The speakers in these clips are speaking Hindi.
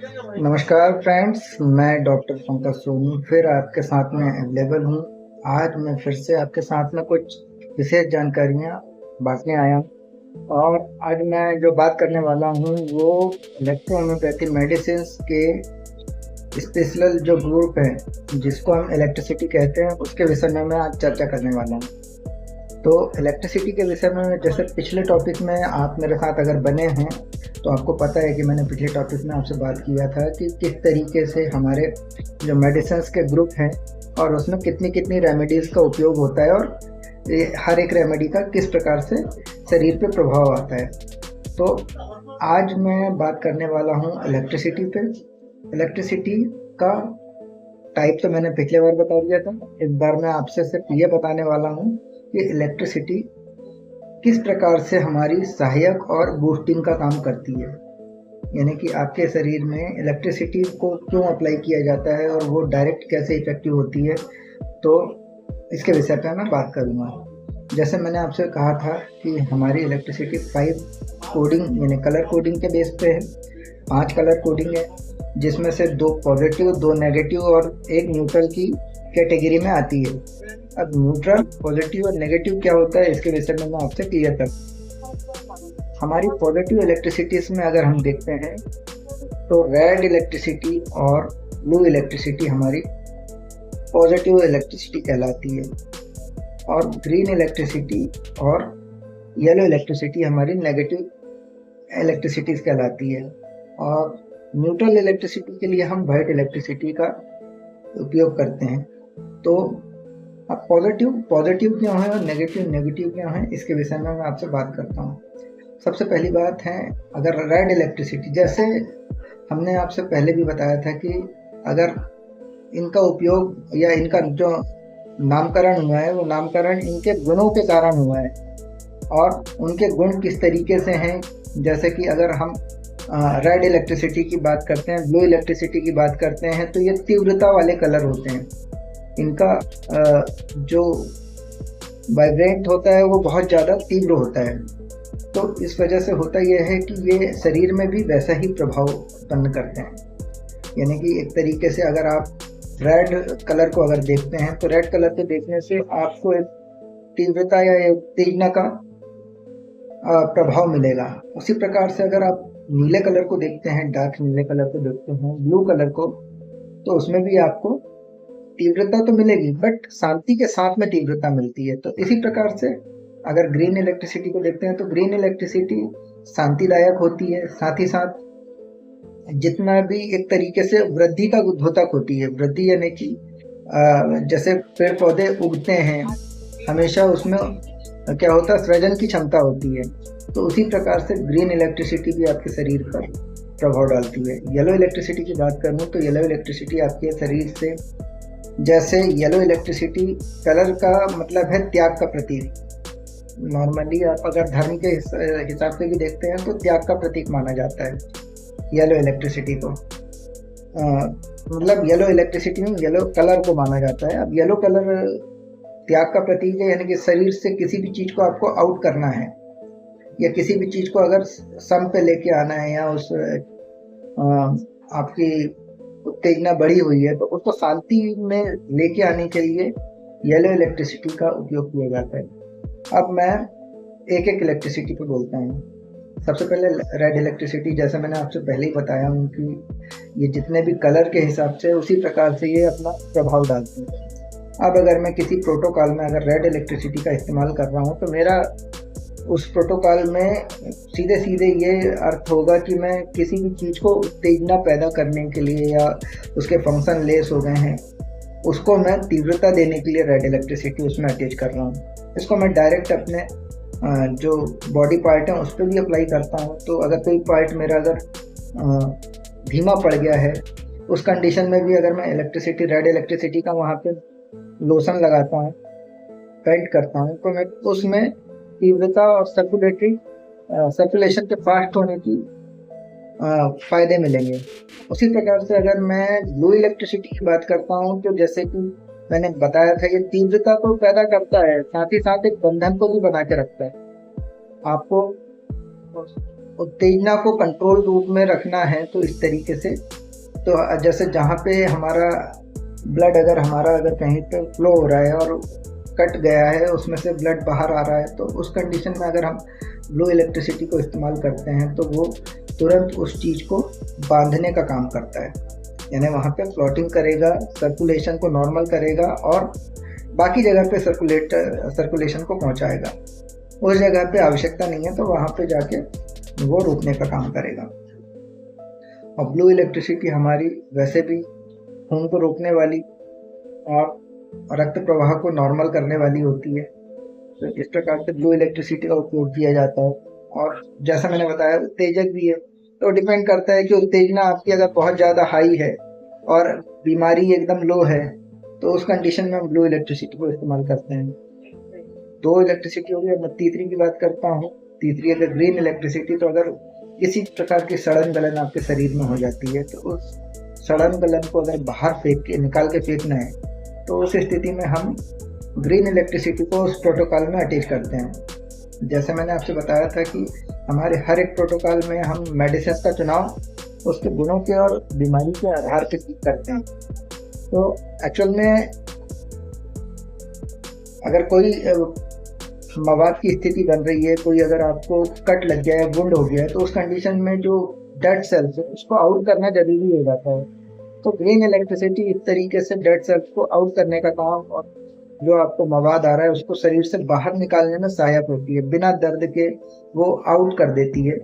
नमस्कार फ्रेंड्स, मैं डॉक्टर पंकज सोनी फिर आपके साथ में अवेलेबल हूँ। आज मैं फिर से आपके साथ में कुछ विशेष जानकारियाँ बांटने आया हूँ। और आज मैं जो बात करने वाला हूँ वो इलेक्ट्रोहोम्योपैथी मेडिसिन के स्पेशल जो ग्रुप है जिसको हम इलेक्ट्रिसिटी कहते हैं, उसके विषय में मैं आज चर्चा करने वाला हूँ। तो इलेक्ट्रिसिटी के विषय में जैसे पिछले टॉपिक में आप मेरे साथ अगर बने हैं तो आपको पता है कि मैंने पिछले टॉपिक में आपसे बात किया था कि किस तरीके से हमारे जो मेडिसिन्स के ग्रुप हैं और उसमें कितनी कितनी रेमेडीज़ का उपयोग होता है और हर एक रेमेडी का किस प्रकार से शरीर पे प्रभाव आता है। तो आज मैं बात करने वाला हूँ इलेक्ट्रिसिटी पे। इलेक्ट्रिसिटी का टाइप तो मैंने पिछले बार बता दिया था। इस बार मैं आपसे सिर्फ ये बताने वाला हूँ कि इलेक्ट्रिसिटी किस प्रकार से हमारी सहायक और बूस्टिंग का काम करती है, यानी कि आपके शरीर में इलेक्ट्रिसिटी को क्यों अप्लाई किया जाता है और वो डायरेक्ट कैसे इफेक्टिव होती है। तो इसके विषय पर मैं बात करूँगा। जैसे मैंने आपसे कहा था कि हमारी इलेक्ट्रिसिटी 5 कोडिंग यानी कलर कोडिंग के बेस पे है। 5 कलर कोडिंग है जिसमें से 2 पॉजिटिव, 2 नेगेटिव और 1 न्यूट्रल की कैटेगरी में आती है। अब न्यूट्रल, पॉजिटिव और नेगेटिव क्या होता है इसके विषय में मैं आपसे क्लियर कर। हमारी पॉजिटिव इलेक्ट्रिसिटीज में अगर हम देखते हैं तो रेड इलेक्ट्रिसिटी और ब्लू इलेक्ट्रिसिटी हमारी पॉजिटिव इलेक्ट्रिसिटी कहलाती है और ग्रीन इलेक्ट्रिसिटी और येलो इलेक्ट्रिसिटी हमारी नेगेटिव इलेक्ट्रिसिटीज कहलाती है। और न्यूट्रल इलेक्ट्रिसिटी के लिए हम वाइट इलेक्ट्रिसिटी का उपयोग करते हैं। तो अब पॉजिटिव क्यों है और नेगेटिव क्यों है इसके विषय में मैं आपसे बात करता हूँ। सबसे पहली बात है, अगर रेड इलेक्ट्रिसिटी, जैसे हमने आपसे पहले भी बताया था कि अगर इनका उपयोग या इनका जो नामकरण हुआ है वो नामकरण इनके गुणों के कारण हुआ है और उनके गुण किस तरीके से हैं। जैसे कि अगर हम रेड इलेक्ट्रिसिटी की बात करते हैं, ब्लू इलेक्ट्रिसिटी की बात करते हैं, तो ये तीव्रता वाले कलर होते हैं। इनका जो वाइब्रेंट होता है वो बहुत ज़्यादा तीव्र होता है। तो इस वजह से होता यह है कि ये शरीर में भी वैसा ही प्रभाव उत्पन्न करते हैं। यानी कि एक तरीके से अगर आप रेड कलर को अगर देखते हैं तो रेड कलर को देखने से आपको एक तीव्रता या एक उत्तेजना का प्रभाव मिलेगा। उसी प्रकार से अगर आप नीले कलर को देखते हैं, डार्क नीले कलर को देखते हैं, ब्लू कलर को, तो उसमें भी आपको तीव्रता तो मिलेगी बट शांति के साथ में तीव्रता मिलती है। तो इसी प्रकार से अगर ग्रीन इलेक्ट्रिसिटी को देखते हैं तो ग्रीन इलेक्ट्रिसिटी शांतिदायक होती है, साथ ही साथ जितना भी एक तरीके से वृद्धि का द्योतक होती है। वृद्धि यानी कि जैसे पेड़ पौधे उगते हैं हमेशा उसमें क्या होता है, सृजन की क्षमता होती है। तो उसी प्रकार से ग्रीन इलेक्ट्रिसिटी भी आपके शरीर पर प्रभाव डालती है। येलो इलेक्ट्रिसिटी की बात करूँ तो येलो इलेक्ट्रिसिटी आपके शरीर से, जैसे येलो इलेक्ट्रिसिटी कलर का मतलब है त्याग का प्रतीक। नॉर्मली आप अगर धर्म के हिसाब से भी देखते हैं तो त्याग का प्रतीक माना जाता है येलो इलेक्ट्रिसिटी को। मतलब येलो इलेक्ट्रिसिटी में येलो कलर को माना जाता है। अब येलो कलर त्याग का प्रतीक है, यानी कि शरीर से किसी भी चीज़ को आपको आउट करना है या किसी भी चीज़ को अगर सम पे लेके आना है या उस आपकी उत्तेजना बढ़ी हुई है तो उसको शांति में लेके आने के लिए येलो इलेक्ट्रिसिटी का उपयोग किया जाता है। अब मैं एक एक इलेक्ट्रिसिटी पे बोलता हूँ। सबसे पहले रेड इलेक्ट्रिसिटी, जैसे मैंने आपसे पहले ही बताया हूँ कि ये जितने भी कलर के हिसाब से उसी प्रकार से ये अपना प्रभाव डालते हैं। अब अगर मैं किसी प्रोटोकॉल में अगर रेड इलेक्ट्रिसिटी का इस्तेमाल कर रहा हूँ तो मेरा उस प्रोटोकॉल में सीधे सीधे ये अर्थ होगा कि मैं किसी भी चीज़ को उत्तेजना पैदा करने के लिए या उसके फंक्शन लेस हो गए हैं उसको मैं तीव्रता देने के लिए रेड इलेक्ट्रिसिटी उसमें अटैच कर रहा हूँ। इसको मैं डायरेक्ट अपने जो बॉडी पार्ट है उस पर भी अप्लाई करता हूँ। तो अगर कोई पार्ट मेरा अगर धीमा पड़ गया है उस कंडीशन में भी अगर मैं इलेक्ट्रिसिटी, रेड इलेक्ट्रिसिटी का वहाँ पे लोशन लगाता हूँ, पेंट करता हूँ, तो मैं उसमें तीव्रता और सर्कुलेशन के फास्ट होने की फायदे मिलेंगे। उसी प्रकार से अगर मैं ब्लू इलेक्ट्रिसिटी की बात करता हूँ तो जैसे कि मैंने बताया था ये तीव्रता को पैदा करता है, साथ ही साथ एक बंधन को भी बना के रखता है। आपको उत्तेजना को कंट्रोल रूप में रखना है तो इस तरीके से, तो जैसे जहाँ पे हमारा ब्लड अगर कहीं पे फ्लो हो रहा है और कट गया है, उसमें से ब्लड बाहर आ रहा है, तो उस कंडीशन में अगर हम ब्लू इलेक्ट्रिसिटी को इस्तेमाल करते हैं तो वो तुरंत उस चीज़ को बांधने का काम करता है, यानी वहाँ पे फ्लोटिंग करेगा, सर्कुलेशन को नॉर्मल करेगा और बाकी जगह पे सर्कुलेशन को पहुँचाएगा। उस जगह पे आवश्यकता नहीं है तो वहाँ पे जाके वो रोकने का काम करेगा। और ब्लू इलेक्ट्रिसिटी हमारी वैसे भी खून को रोकने वाली और रक्त प्रवाह को नॉर्मल करने वाली होती है, तो इस प्रकार से ब्लू इलेक्ट्रिसिटी का उपयोग किया जाता है। और जैसा मैंने बताया उत्तेजक भी है, तो डिपेंड करता है कि उत्तेजना आपकी अगर बहुत ज़्यादा हाई है और बीमारी एकदम लो है तो उस कंडीशन में हम ब्लू इलेक्ट्रिसिटी को इस्तेमाल करते हैं। दो इलेक्ट्रिसिटी हो गई। अब मैं तीसरी की बात करता हूँ। तीसरी अगर ग्रीन इलेक्ट्रिसिटी, तो अगर किसी प्रकार की सड़न गलन आपके शरीर में हो जाती है तो उस सड़न गलन को अगर बाहर निकाल के फेंकना है तो उस स्थिति में हम ग्रीन इलेक्ट्रिसिटी को उस प्रोटोकॉल में अटैच करते हैं। जैसे मैंने आपसे बताया था कि हमारे हर एक प्रोटोकॉल में हम मेडिसिन का चुनाव उसके गुणों के और बीमारी के आधार पर करते हैं। तो एक्चुअल में अगर कोई मवाद की स्थिति बन रही है, कोई अगर आपको कट लग गया है, वुंड हो गया है, तो उस कंडीशन में जो डेड सेल्स है उसको आउट करना जरूरी हो जाता है। तो ग्रीन इलेक्ट्रिसिटी इस तरीके से डेड सेल्स को आउट करने का काम और जो आपको मवाद आ रहा है उसको शरीर से बाहर निकालने में सहायक होती है, बिना दर्द के वो आउट कर देती है।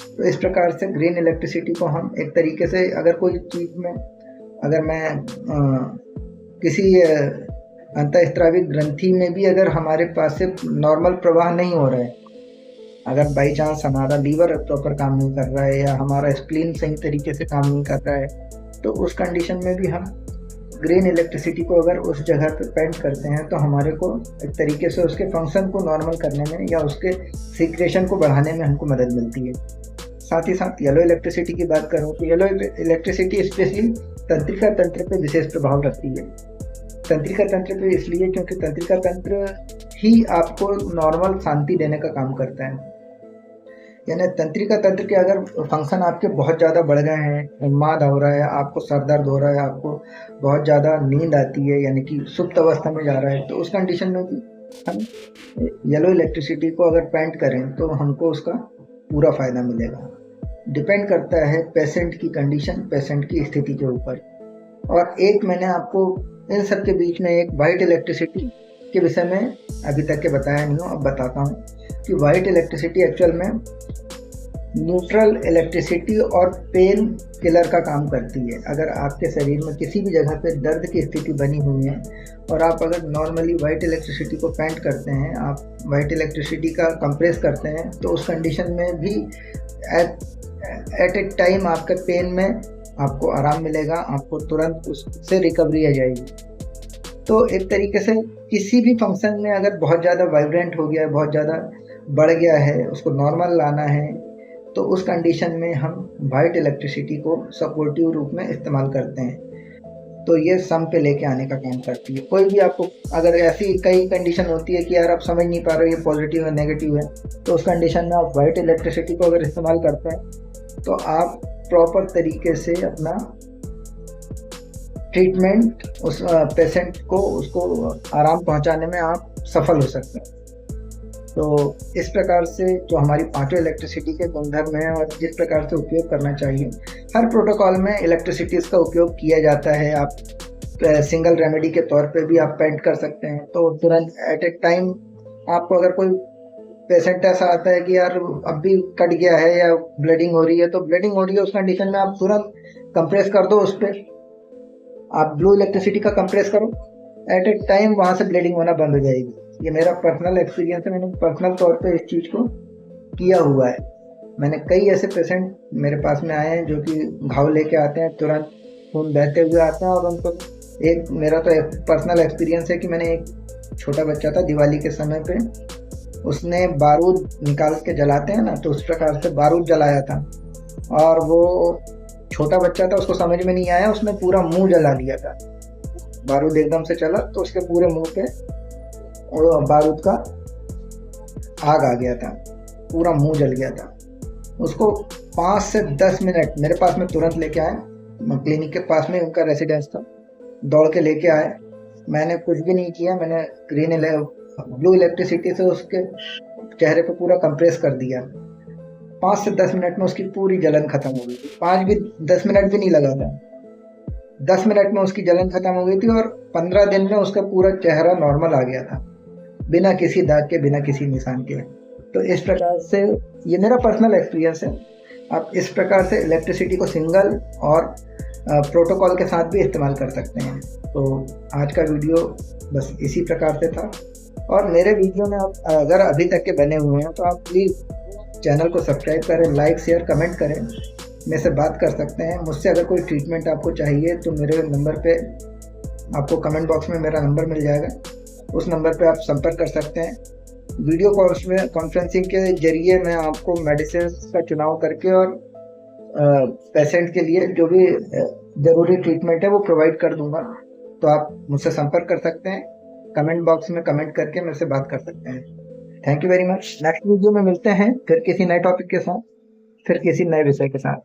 तो इस प्रकार से ग्रीन इलेक्ट्रिसिटी को हम एक तरीके से, अगर कोई चीज़ में अगर मैं किसी अंतःस्रावी ग्रंथि में भी अगर हमारे पास से नॉर्मल प्रवाह नहीं हो रहा है, अगर बाई चांस हमारा लीवर प्रॉपर काम नहीं कर रहा है या हमारा स्प्लीन सही तरीके से काम नहीं कर रहा है, तो उस कंडीशन में भी हम ग्रीन इलेक्ट्रिसिटी को अगर उस जगह पे पेंट करते हैं तो हमारे को एक तरीके से उसके फंक्शन को नॉर्मल करने में या उसके सीक्रेशन को बढ़ाने में हमको मदद मिलती है। साथ ही साथ येलो इलेक्ट्रिसिटी की बात करूँ तो येलो इलेक्ट्रिसिटी स्पेशली तंत्रिका तंत्र पर विशेष प्रभाव रखती है। तंत्रिका तंत्र पे इसलिए क्योंकि तंत्रिका तंत्र ही आपको नॉर्मल शांति देने का काम करता है। यानी तंत्रिका तंत्र के अगर फंक्शन आपके बहुत ज़्यादा बढ़ गए हैं, उन्माद हो रहा है, आपको सर दर्द हो रहा है, आपको बहुत ज़्यादा नींद आती है, यानी कि सुप्त अवस्था में जा रहा है, तो उस कंडीशन में भी हम येलो इलेक्ट्रिसिटी को अगर पेंट करें तो हमको उसका पूरा फ़ायदा मिलेगा। डिपेंड करता है पेशेंट की कंडीशन, पेशेंट की स्थिति के ऊपर। और एक मैंने आपको इन सब के बीच में एक वाइट इलेक्ट्रिसिटी के विषय में अभी तक के बताया नहीं हूँ, अब बताता हूँ कि वाइट इलेक्ट्रिसिटी एक्चुअल में न्यूट्रल इलेक्ट्रिसिटी और पेन किलर का काम करती है। अगर आपके शरीर में किसी भी जगह पे दर्द की स्थिति बनी हुई है और आप अगर नॉर्मली वाइट इलेक्ट्रिसिटी को पेंट करते हैं, आप वाइट इलेक्ट्रिसिटी का कंप्रेस करते हैं, तो उस कंडीशन में भी एट ए टाइम आपके पेन में आपको आराम मिलेगा, आपको तुरंत उससे रिकवरी आ जाएगी। तो एक तरीके से किसी भी फंक्शन में अगर बहुत ज़्यादा वाइब्रेंट हो गया है, बहुत ज़्यादा बढ़ गया है, उसको नॉर्मल लाना है, तो उस कंडीशन में हम वाइट इलेक्ट्रिसिटी को सपोर्टिव रूप में इस्तेमाल करते हैं। तो ये सम पे लेके आने का काम करती है। कोई भी आपको अगर ऐसी कई कंडीशन होती है कि यार आप समझ नहीं पा रहे हो ये पॉजिटिव है नेगेटिव है, तो उस कंडीशन में आप वाइट इलेक्ट्रिसिटी को अगर इस्तेमाल करते हैं तो आप प्रॉपर तरीके से अपना ट्रीटमेंट उस पेशेंट को उसको आराम पहुंचाने में आप सफल हो सकते हैं। तो इस प्रकार से जो हमारी पांचों इलेक्ट्रिसिटी के गुणधर्म हैं और जिस प्रकार से उपयोग करना चाहिए, हर प्रोटोकॉल में इलेक्ट्रिसिटीज़ का उपयोग किया जाता है। आप सिंगल रेमेडी के तौर पे भी आप पेंट कर सकते हैं। तो तुरंत एट ए टाइम आपको अगर कोई पेशेंट ऐसा आता है कि यार अब भी कट गया है या ब्लीडिंग हो रही है, तो ब्लीडिंग हो रही है उस कंडीशन में आप तुरंत कंप्रेस कर दो, उस पर आप ब्लू इलेक्ट्रिसिटी का कंप्रेस करो, एट ए टाइम वहाँ से ब्लीडिंग होना बंद हो जाएगी। ये मेरा पर्सनल एक्सपीरियंस है, मैंने पर्सनल तौर पे इस चीज़ को किया हुआ है। मैंने कई ऐसे पेशेंट मेरे पास में आए हैं जो कि घाव लेके आते हैं, तुरंत खून बहते हुए आते हैं। और उनको एक मेरा तो एक पर्सनल एक्सपीरियंस है कि मैंने एक छोटा बच्चा था, दिवाली के समय पे उसने बारूद निकाल के जलाते हैं ना, तो उस प्रकार से बारूद जलाया था और वो छोटा बच्चा था, उसको समझ में नहीं आया, उसने पूरा मुंह जला लिया था। बारूद एकदम से चला तो उसके पूरे मुंह पे बारूद का आग आ गया था, पूरा मुंह जल गया था। उसको 5 से 10 मिनट मेरे पास में तुरंत लेके आए। क्लिनिक के पास में उनका रेसिडेंस था, दौड़ के लेके आए। मैंने कुछ भी नहीं किया, मैंने ब्लू इलेक्ट्रिसिटी से उसके चेहरे को पूरा कंप्रेस कर दिया। 5 से 10 मिनट में उसकी पूरी जलन खत्म हो गई थी। 10 मिनट भी नहीं लगा था, 10 मिनट में उसकी जलन खत्म हो गई थी और 15 दिन में उसका पूरा चेहरा नॉर्मल आ गया था, बिना किसी दाग के, बिना किसी निशान के। तो इस प्रकार से ये मेरा पर्सनल एक्सपीरियंस है। आप इस प्रकार से इलेक्ट्रिसिटी को सिंगल और प्रोटोकॉल के साथ भी इस्तेमाल कर सकते हैं। तो आज का वीडियो बस इसी प्रकार से था। और मेरे वीडियो में आप अगर अभी तक के बने हुए हैं तो आप प्लीज़ चैनल को सब्सक्राइब करें, लाइक शेयर कमेंट करें, मेरे से बात कर सकते हैं। मुझसे अगर कोई ट्रीटमेंट आपको चाहिए तो मेरे नंबर पे, आपको कमेंट बॉक्स में मेरा नंबर मिल जाएगा, उस नंबर पे आप संपर्क कर सकते हैं। वीडियो कॉन्फ्रेंसिंग के जरिए मैं आपको मेडिसिन का चुनाव करके और पेशेंट के लिए जो भी ज़रूरी ट्रीटमेंट है वो प्रोवाइड कर दूंगा। तो आप मुझसे संपर्क कर सकते हैं, कमेंट बॉक्स में कमेंट करके मेरे से बात कर सकते हैं। Thank you very much. Next video में मिलते हैं फिर किसी नए टॉपिक के साथ, फिर किसी नए विषय के साथ।